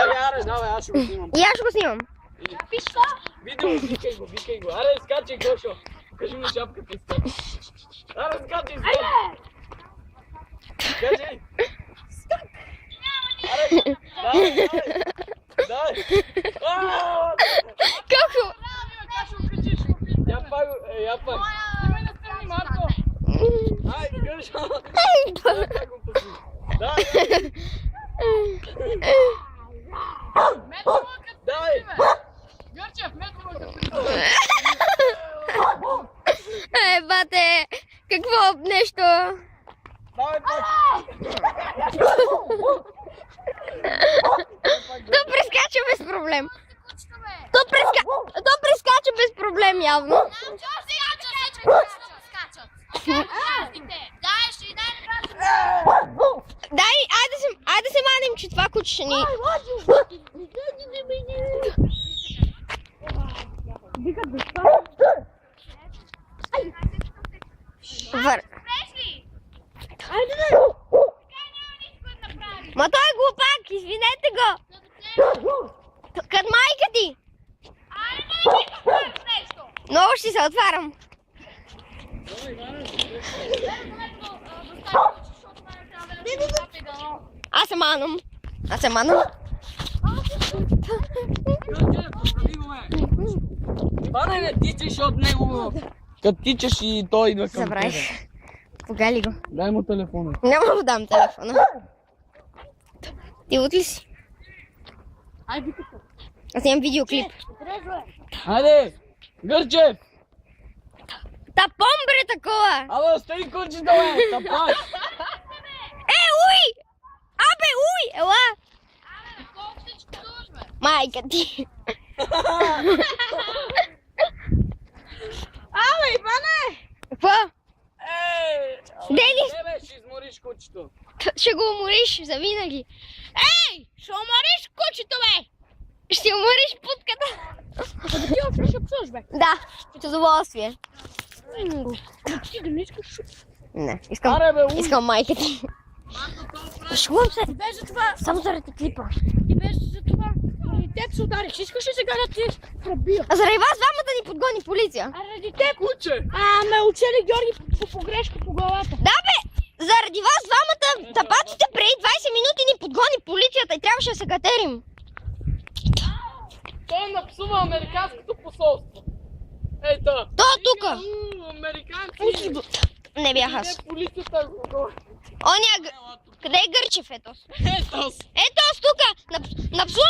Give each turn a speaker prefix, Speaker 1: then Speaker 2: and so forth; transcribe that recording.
Speaker 1: Чакай, аре, давай, аз ще го снимам.
Speaker 2: И аз ще го снимам.
Speaker 1: Видео, викай го. Аре, скачай, Гошо. Кажи му шапката и скачай. Аре, скачай. Кажи. Аре, давай.
Speaker 2: Колко?
Speaker 1: Я пак. Ай, Гошо. Давай. Давай.
Speaker 3: Гърчев, метровата.
Speaker 2: Бате, какво нещо?
Speaker 1: Давай пак.
Speaker 2: То прескача без проблем. То прескача без проблем явно. Дай, айде се маним, че това куче ще ни... Ма той е глупак, извинете го. Кът майка ти. Много ще се отварям. Аз се манам.
Speaker 1: Това не тичаш от него. Като тичаш и той идва към тебе.
Speaker 2: Забравих. Погали го.
Speaker 1: Дай му телефона.
Speaker 2: Няма да му дам телефона. Ти от ли си? Аз имам видеоклип.
Speaker 1: Хайде! Гърчев!
Speaker 2: Тапон бре такова!
Speaker 1: Абе, остави курчето, бе! Тапаш!
Speaker 2: Уй! Абе, уй! Ела! Майка ти!
Speaker 3: Абе, Иване!
Speaker 2: Какво?
Speaker 1: Ей!
Speaker 2: Денис!
Speaker 1: Не бе, ще измориш кучето.
Speaker 2: Ще го умориш завинаги.
Speaker 3: Ей! Ще умориш кучето, бе!
Speaker 2: Ще умориш путката.
Speaker 3: Ти още ще псуваш, бе.
Speaker 2: Да, с удоволствие.
Speaker 3: Ти да не искаш.
Speaker 2: Не,
Speaker 1: Аре, бе,
Speaker 2: искам майка ти. Шумам се.
Speaker 3: Ти беше за това.
Speaker 2: Само заради клипа.
Speaker 3: Ти беше за това. Заради теб се удариш. Искаш ли сега да ти пробия?
Speaker 2: А заради вас двамата ни подгони полиция.
Speaker 3: А ради теб.
Speaker 1: куче!
Speaker 3: Ме учели Георги по погрешка по главата.
Speaker 2: Да бе, заради вас двамата тапаците преди 20 минути ни подгони полицията и трябваше да се катерим.
Speaker 1: Той напсува американското посолство. Ето.
Speaker 2: То тука.
Speaker 1: Американци!
Speaker 2: Не бях аз.
Speaker 1: Не, полицията го...
Speaker 2: Къде е Гърчев, етос?
Speaker 1: Ето.
Speaker 2: Етос тука. Напсува